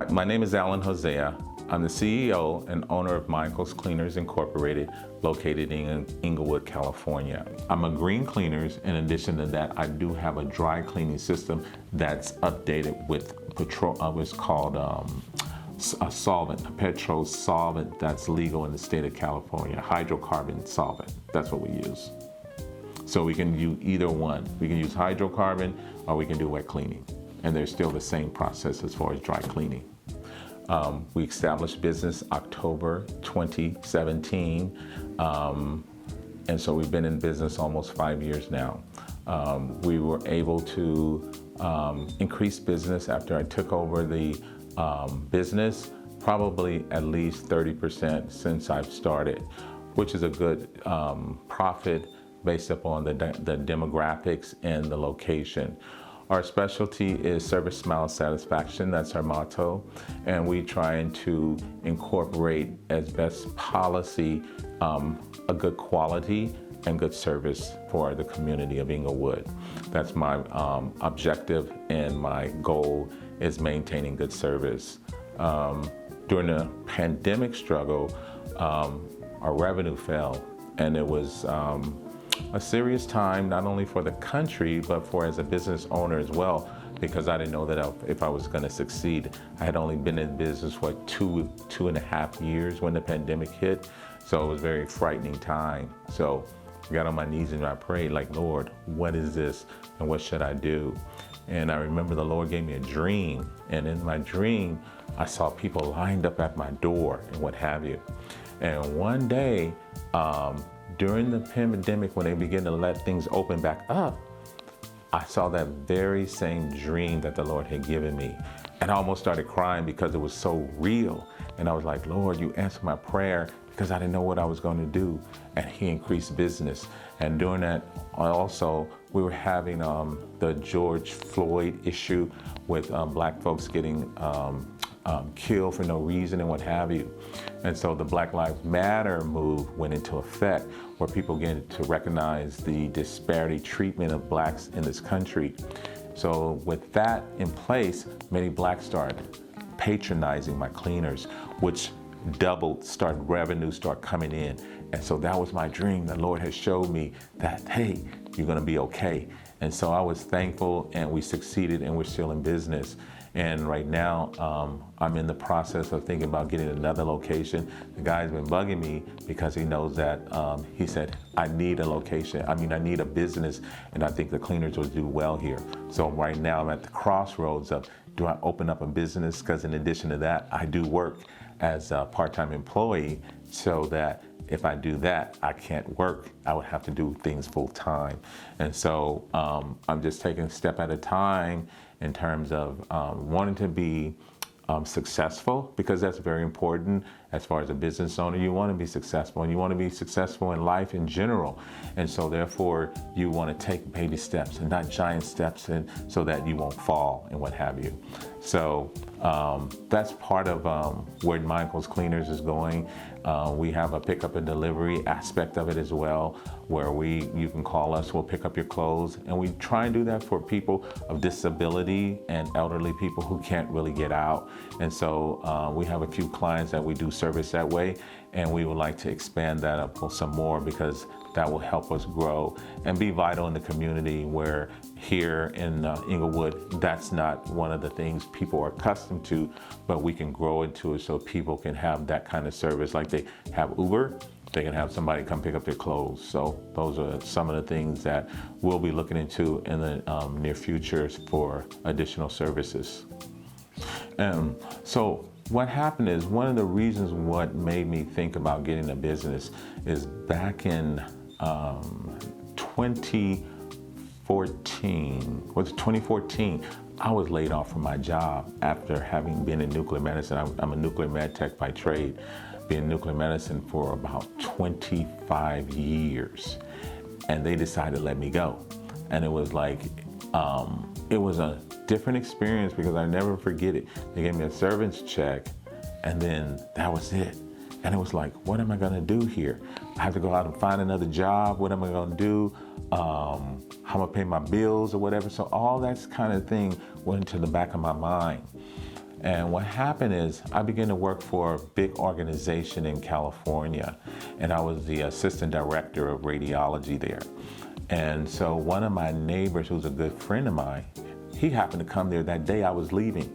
My name is Alan Hosea. I'm the CEO and owner of Michael's Cleaners Incorporated, located in Inglewood, California. I'm a green cleaners. In addition to that, I do have a dry cleaning system that's updated with petrol. It's called a solvent, a petrol solvent that's legal in the state of California, hydrocarbon solvent. That's what we use. So we can use either one. We can use hydrocarbon or we can do wet cleaning. And they're still the same process as far as dry cleaning. We established business October 2017, and so we've been in business almost 5 years now. We were able to increase business after I took over the business, probably at least 30% since I've started, which is a good profit based upon the demographics and the location. Our specialty is service, smile, satisfaction. That's our motto. And we try to incorporate as best policy a good quality and good service for the community of Inglewood. That's my objective, and my goal is maintaining good service. During the pandemic struggle, our revenue fell, and it was a serious time, not only for the country, but for as a business owner as well, because I didn't know that if I was going to succeed. I had only been in business for two and a half years when the pandemic hit, so it was a very frightening time. So I got on my knees and I prayed, like, Lord, what is this and what should I do? And I remember the Lord gave me a dream, and in my dream, I saw people lined up at my door and what have you. And one day, during the pandemic, when they began to let things open back up, I saw that very same dream that the Lord had given me. And I almost started crying because it was so real. And I was like, Lord, you answered my prayer, because I didn't know what I was going to do. And He increased business. And during that also, we were having the George Floyd issue with black folks getting killed for no reason and what have you. And so the Black Lives Matter move went into effect, where people began to recognize the disparity treatment of blacks in this country. So with that in place, many blacks started patronizing my cleaners, which revenue started coming in. And so that was my dream. The Lord has showed me that, hey, you're gonna be okay. And so I was thankful, and we succeeded, and we're still in business. And right now, I'm in the process of thinking about getting another location. The guy's been bugging me because he knows that, he said, I need a location. I need a business, and I think the cleaners will do well here. So right now I'm at the crossroads of, do I open up a business? Because in addition to that, I do work as a part-time employee, so that if I do that, I can't work. I would have to do things full-time. And so I'm just taking a step at a time in terms of wanting to be successful, because that's very important as far as a business owner. You want to be successful, and you want to be successful in life in general. And so therefore, you want to take baby steps and not giant steps, and so that you won't fall and what have you. So that's part of where Michael's Cleaners is going. We have a pickup and delivery aspect of it as well, where you can call us, we'll pick up your clothes. And we try and do that for people of disability and elderly people who can't really get out. And so we have a few clients that we do service that way, and we would like to expand that up some more, because that will help us grow and be vital in the community, where here in Inglewood, that's not one of the things people are accustomed to, but we can grow into it so people can have that kind of service. Like they have Uber, they can have somebody come pick up their clothes. So those are some of the things that we'll be looking into in the near future for additional services. So what happened is, one of the reasons what made me think about getting a business is back in 2014, I was laid off from my job after having been in nuclear medicine. I'm a nuclear med tech by trade, been in nuclear medicine for about 25 years. And they decided to let me go. And it was like, it was a different experience because I never forget it. They gave me a servant's check, and then that was it. And it was like, what am I gonna do here? I have to go out and find another job. What am I gonna do? How am I gonna pay my bills or whatever? So all that kind of thing went into the back of my mind. And what happened is, I began to work for a big organization in California, and I was the assistant director of radiology there. And so one of my neighbors, who's a good friend of mine, he happened to come there that day I was leaving.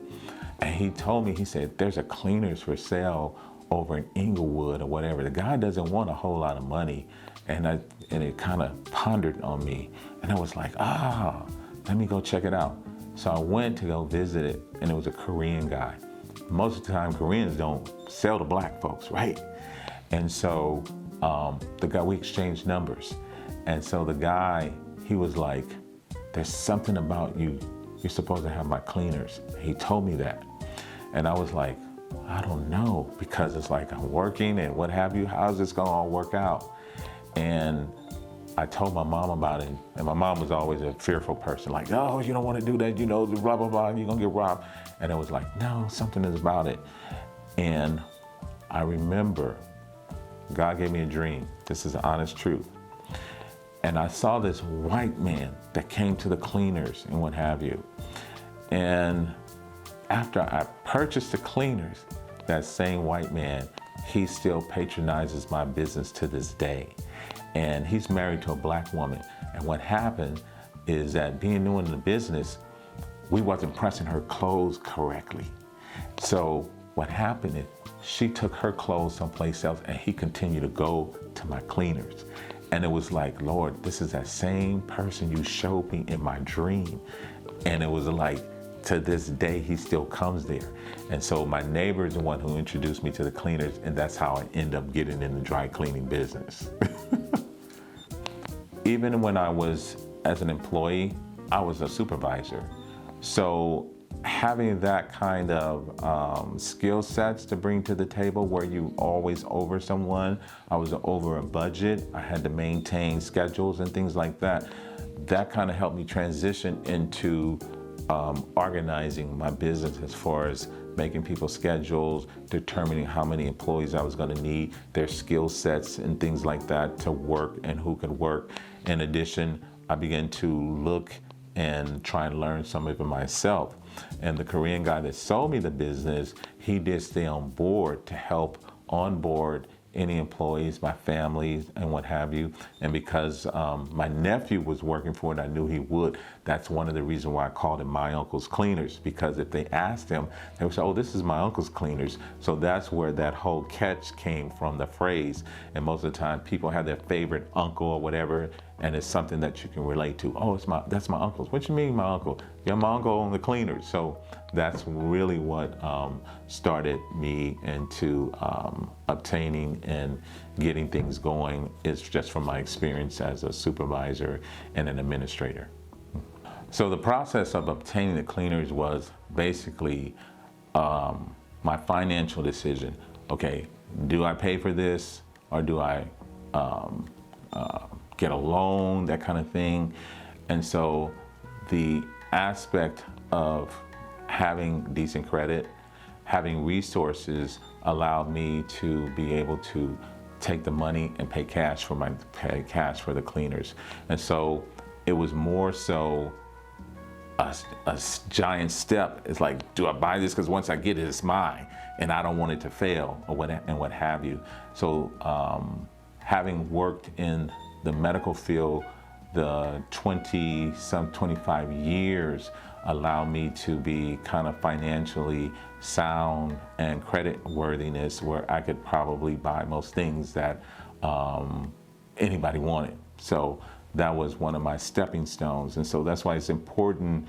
And he told me, he said, there's a cleaners for sale over in Inglewood or whatever. The guy doesn't want a whole lot of money. And it kind of pondered on me. And I was like, let me go check it out. So I went to go visit it, and it was a Korean guy. Most of the time, Koreans don't sell to black folks, right? And so the guy, we exchanged numbers. And so the guy, he was like, there's something about you. You're supposed to have my cleaners. He told me that. And I was like, I don't know, because it's like I'm working and what have you. How's this gonna all work out? And I told my mom about it. And my mom was always a fearful person, like, oh, you don't want to do that, you know, blah, blah, blah, you're gonna get robbed. And it was like, no, something is about it. And I remember God gave me a dream. This is the honest truth. And I saw this white man that came to the cleaners and what have you. And after I purchased the cleaners, that same white man, he still patronizes my business to this day. And he's married to a black woman. And what happened is that, being new in the business, we wasn't pressing her clothes correctly. So what happened is, she took her clothes someplace else, and he continued to go to my cleaners. And it was like, Lord, this is that same person you showed me in my dream. And it was like, to this day, he still comes there. And so my neighbor is the one who introduced me to the cleaners, and that's how I end up getting in the dry cleaning business. Even when I was as an employee, I was a supervisor. So having that kind of skill sets to bring to the table, where you always over someone, I was over a budget, I had to maintain schedules and things like that. That kind of helped me transition into organizing my business, as far as making people's schedules, determining how many employees I was going to need, their skill sets and things like that to work, and who could work. In addition, I began to look and try and learn some of it myself. And the Korean guy that sold me the business, he did stay on board to help onboard any employees, my family, and what have you. And because my nephew was working for it, I knew he would. That's one of the reasons why I called him my uncle's cleaners, because if they asked him, they would say, oh, this is my uncle's cleaners. So that's where that whole catch came from, the phrase. And most of the time, people have their favorite uncle or whatever, and it's something that you can relate to. Oh, that's my uncle's. What you mean, my uncle? You're my uncle on the cleaners. So that's really what started me into obtaining and getting things going, is just from my experience as a supervisor and an administrator. So the process of obtaining the cleaners was basically my financial decision. Okay, do I pay for this, or do I get a loan, that kind of thing? And so the aspect of having decent credit, having resources, allowed me to be able to take the money and pay cash for the cleaners. And so it was more so a giant step. It's like, do I buy this? Because once I get it, it's mine, and I don't want it to fail, or what have you. So having worked in the medical field, the 25 years allow me to be kind of financially sound and credit worthiness where I could probably buy most things that anybody wanted. So that was one of my stepping stones. And so that's why it's important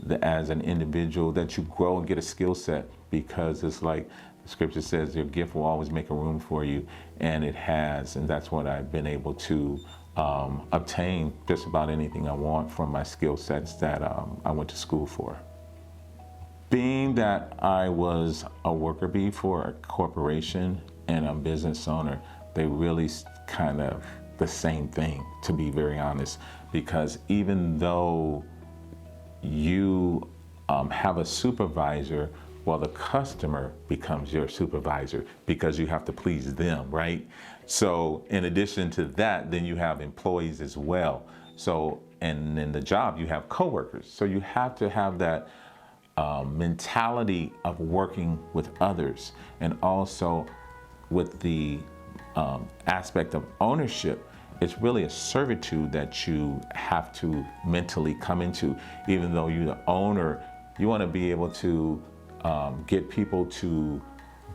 that as an individual that you grow and get a skill set, because it's like the scripture says, your gift will always make a room for you, and it has. And that's what I've been able to obtain just about anything I want from my skill sets that I went to school for. Being that I was a worker bee for a corporation and a business owner, they really kind of the same thing, to be very honest, because even though you have a supervisor, well, the customer becomes your supervisor because you have to please them, right? So in addition to that, then you have employees as well. So, and in the job, you have coworkers. So you have to have that mentality of working with others, and also with the aspect of ownership. It's really a servitude that you have to mentally come into. Even though you're the owner, you want to be able to get people to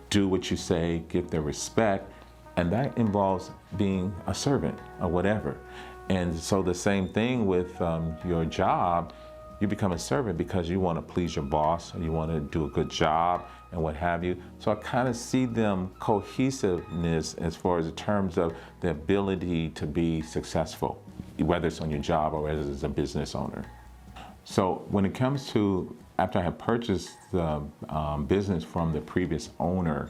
do what you say, give their respect, and that involves being a servant or whatever. And so the same thing with your job, you become a servant because you want to please your boss, or you want to do a good job and what have you. So I kind of see them cohesiveness as far as in terms of the ability to be successful, whether it's on your job or as a business owner. So when it comes to, after I had purchased the business from the previous owner,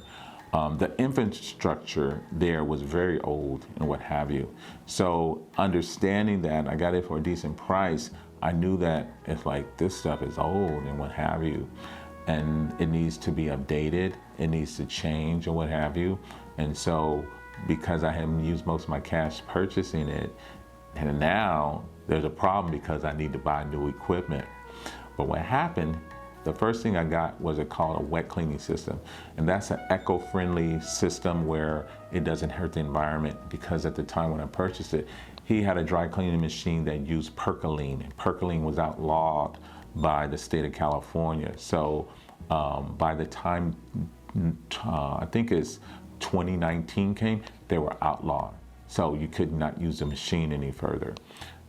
the infrastructure there was very old and what have you. So understanding that I got it for a decent price, I knew that it's like this stuff is old and what have you, and it needs to be updated, it needs to change and what have you. And so because I hadn't used most of my cash purchasing it, and now there's a problem because I need to buy new equipment. But what happened, the first thing I got was called a wet cleaning system. And that's an eco-friendly system where it doesn't hurt the environment, because at the time when I purchased it, he had a dry cleaning machine that used percolene. And percolene was outlawed by the state of California. So by the time, I think it's 2019 came, they were outlawed. So you could not use the machine any further.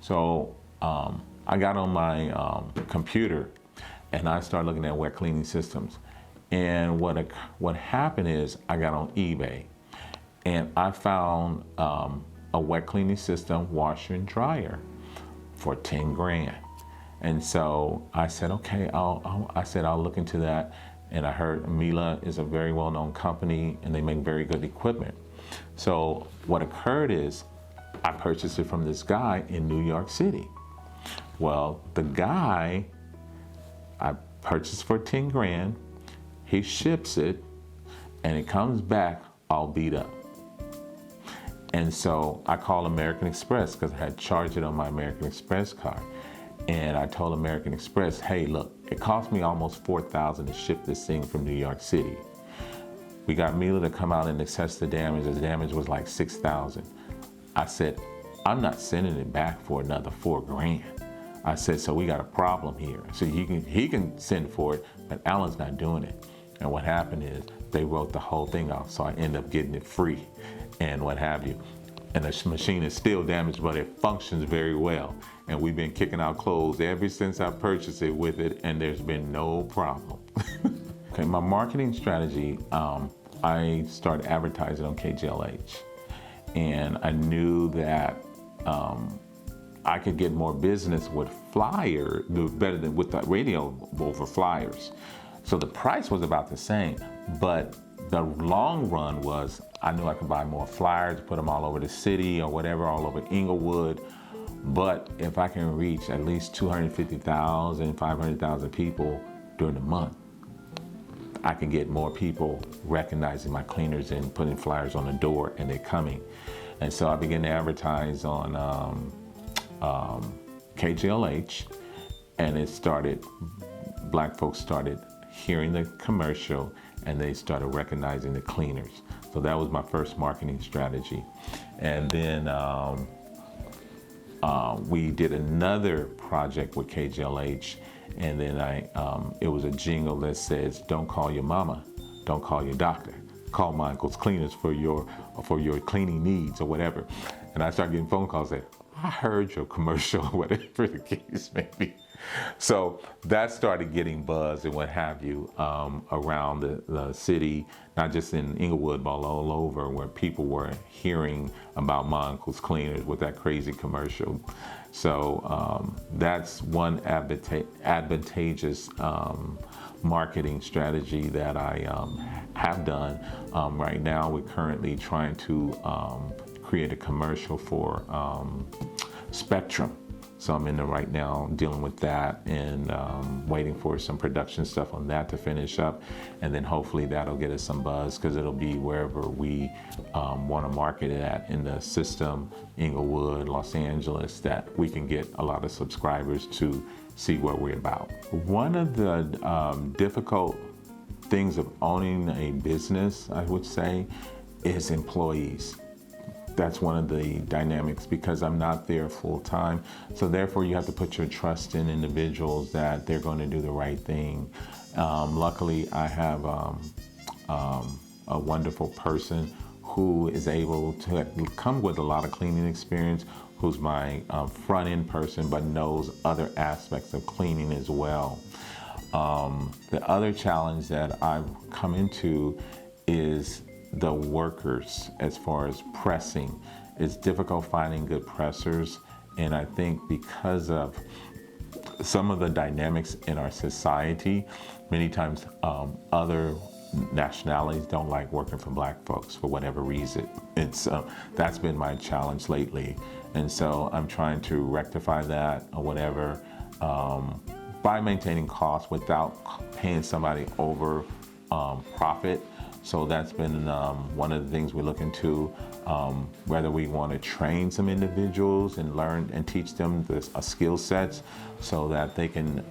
So I got on my computer and I started looking at wet cleaning systems. And what happened is I got on eBay and I found a wet cleaning system, washer and dryer for 10 grand. And so I said, okay, I'll look into that. And I heard Miele is a very well-known company and they make very good equipment. So what occurred is I purchased it from this guy in New York City. Well, the guy, I purchased for 10 grand, he ships it, and it comes back all beat up. And so I called American Express because I had charged it on my American Express card. And I told American Express, hey, look, it cost me almost $4,000 to ship this thing from New York City. We got Miele to come out and assess the damage. The damage was like $6,000. I said, I'm not sending it back for another $4 grand. I said, so we got a problem here. So he can send for it, but Alan's not doing it. And what happened is they wrote the whole thing off, so I ended up getting it free and what have you. And the machine is still damaged, but it functions very well. And we've been kicking out clothes ever since I purchased it with it, and there's been no problem. Okay, my marketing strategy, I started advertising on KGLH. And I knew that I could get more business with flyer, better than with the radio over flyers. So the price was about the same, but the long run was I knew I could buy more flyers, put them all over the city or whatever, all over Inglewood. But if I can reach at least 250,000, 500,000 people during the month, I can get more people recognizing my cleaners and putting flyers on the door, and they're coming. And so I began to advertise on KGLH, and it started, black folks started hearing the commercial and they started recognizing the cleaners. So that was my first marketing strategy. And then we did another project with KGLH, and then it was a jingle that says, "Don't call your mama, don't call your doctor, call my uncle's cleaners for your cleaning needs," or whatever. And I started getting phone calls that, "I heard your commercial," whatever the case may be. So that started getting buzz and what have you around the city, not just in Inglewood, but all over, where people were hearing about my uncle's cleaners with that crazy commercial. So that's one advantageous marketing strategy that I have done. Right now, we're currently trying to create a commercial for Spectrum. So I'm in there right now dealing with that and waiting for some production stuff on that to finish up. And then hopefully that'll get us some buzz, because it'll be wherever we want to market it at in the system, Inglewood, Los Angeles, that we can get a lot of subscribers to see what we're about. One of the difficult things of owning a business, I would say, is employees. That's one of the dynamics, because I'm not there full time. So therefore you have to put your trust in individuals that they're going to do the right thing. Luckily I have a wonderful person who is able to come with a lot of cleaning experience, who's my front end person, but knows other aspects of cleaning as well. The other challenge that I've come into is the workers. As far as pressing, it's difficult finding good pressers, and I think because of some of the dynamics in our society, many times other nationalities don't like working for Black folks for whatever reason. It's that's been my challenge lately, and so I'm trying to rectify that or whatever by maintaining costs without paying somebody over profit. So that's been one of the things we're looking to, whether we want to train some individuals and learn and teach them skill sets so that they can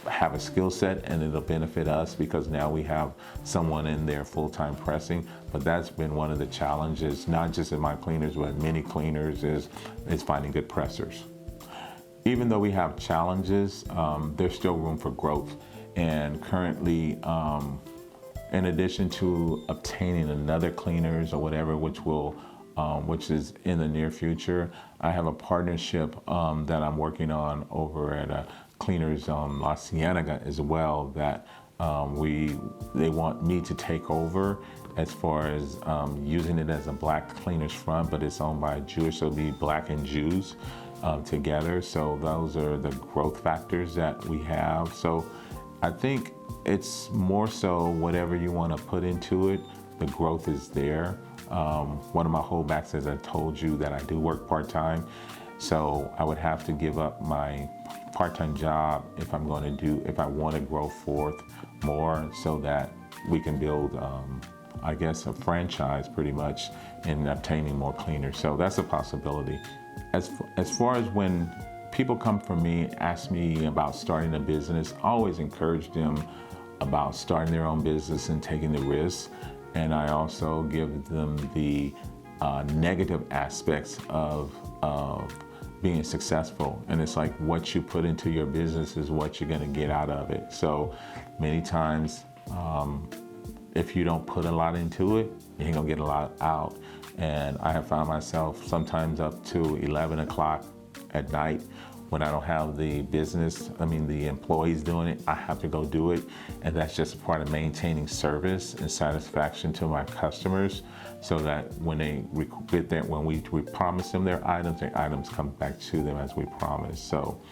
have a skill set and it'll benefit us, because now we have someone in there full-time pressing. But that's been one of the challenges, not just in my cleaners, but many cleaners, is finding good pressers. Even though we have challenges, there's still room for growth. And currently, in addition to obtaining another cleaners or whatever, which is in the near future, I have a partnership that I'm working on over at Cleaners La Cienega as well, that they want me to take over as far as using it as a Black cleaners front, but it's owned by Jewish, so it'll be Black and Jews together. So those are the growth factors that we have. So I think it's more so whatever you want to put into it, the growth is there. One of my holdbacks is I told you that I do work part-time, so I would have to give up my part-time job if I want to grow forth more, so that we can build, I guess, a franchise pretty much in obtaining more cleaners. So that's a possibility. As far as when people come from me and ask me about starting a business, I always encourage them about starting their own business and taking the risks. And I also give them the negative aspects of being successful. And it's like, what you put into your business is what you're gonna get out of it. So many times, if you don't put a lot into it, you ain't gonna get a lot out. And I have found myself sometimes up to 11 o'clock at night when I don't have the employees doing it. I have to go do it, and that's just part of maintaining service and satisfaction to my customers, so that when they get there, when we promise them their items come back to them as we promised. So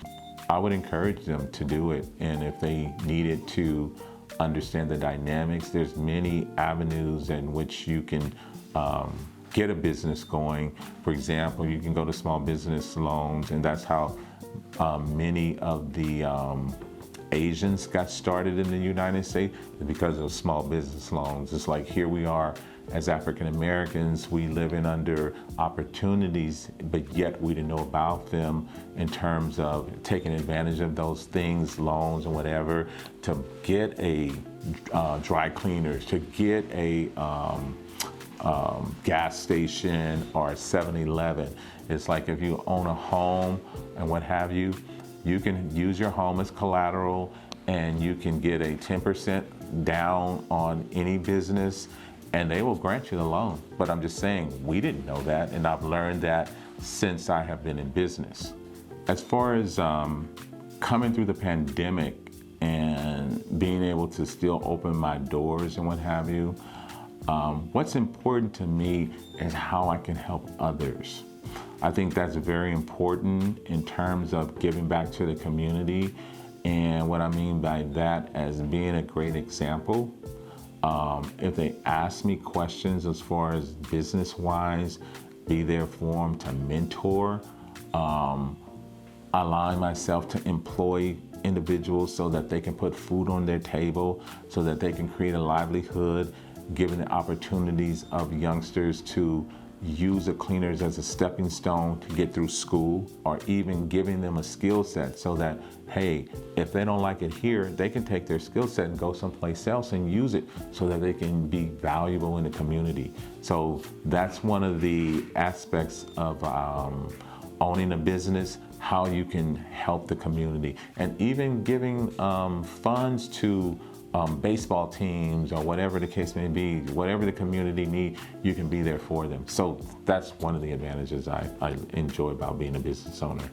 I would encourage them to do it, and if they needed to understand the dynamics, there's many avenues in which you can get a business going. For example, you can go to small business loans, and that's how many of the Asians got started in the United States, because of small business loans. It's like, here we are as African Americans, we living under opportunities, but yet we didn't know about them in terms of taking advantage of those things, loans and whatever, to get a dry cleaners, to get a gas station or a 7-Eleven. It's like if you own a home and what have you, you can use your home as collateral and you can get a 10% down on any business and they will grant you the loan. But I'm just saying, we didn't know that, and I've learned that since I have been in business. As far as coming through the pandemic and being able to still open my doors and what have you, what's important to me is how I can help others. I think that's very important in terms of giving back to the community. And what I mean by that as being a great example. If they ask me questions as far as business-wise, be there for them to mentor, allowing myself to employ individuals so that they can put food on their table, so that they can create a livelihood, giving the opportunities of youngsters to use the cleaners as a stepping stone to get through school, or even giving them a skill set so that, hey, if they don't like it here, they can take their skill set and go someplace else and use it so that they can be valuable in the community. So that's one of the aspects of owning a business, how you can help the community, and even giving funds to baseball teams or whatever the case may be, whatever the community need, you can be there for them. So that's one of the advantages I enjoy about being a business owner.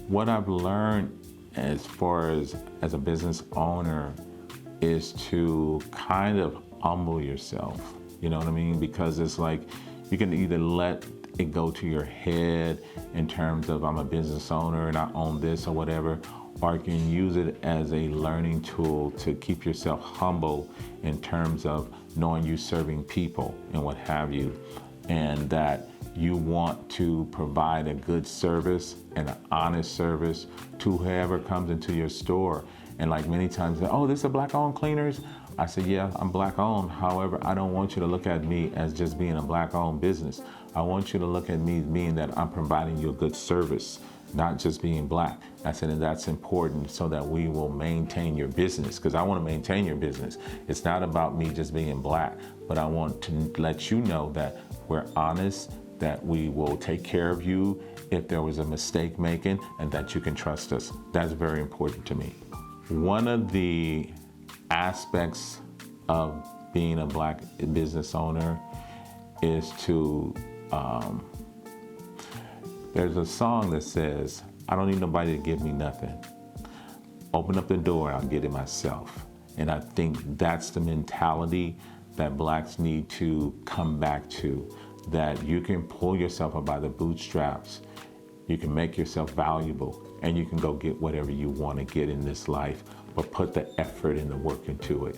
What I've learned as far as a business owner is to kind of humble yourself, you know what I mean? Because it's like, you can either let it go to your head in terms of I'm a business owner and I own this or whatever, or you can use it as a learning tool to keep yourself humble in terms of knowing you're serving people and what have you, and that you want to provide a good service and an honest service to whoever comes into your store. And like many times, oh, this is a black-owned cleaners? I say, yeah, I'm black-owned. However, I don't want you to look at me as just being a black-owned business. I want you to look at me being that I'm providing you a good service, not just being black. I said, and that's important so that we will maintain your business, because I want to maintain your business. It's not about me just being black, but I want to let you know that we're honest, that we will take care of you if there was a mistake making, and that you can trust us. That's very important to me. One of the aspects of being a black business owner is to, there's a song that says, I don't need nobody to give me nothing. Open up the door, I'll get it myself. And I think that's the mentality that blacks need to come back to, that you can pull yourself up by the bootstraps, you can make yourself valuable, and you can go get whatever you want to get in this life, but put the effort and the work into it.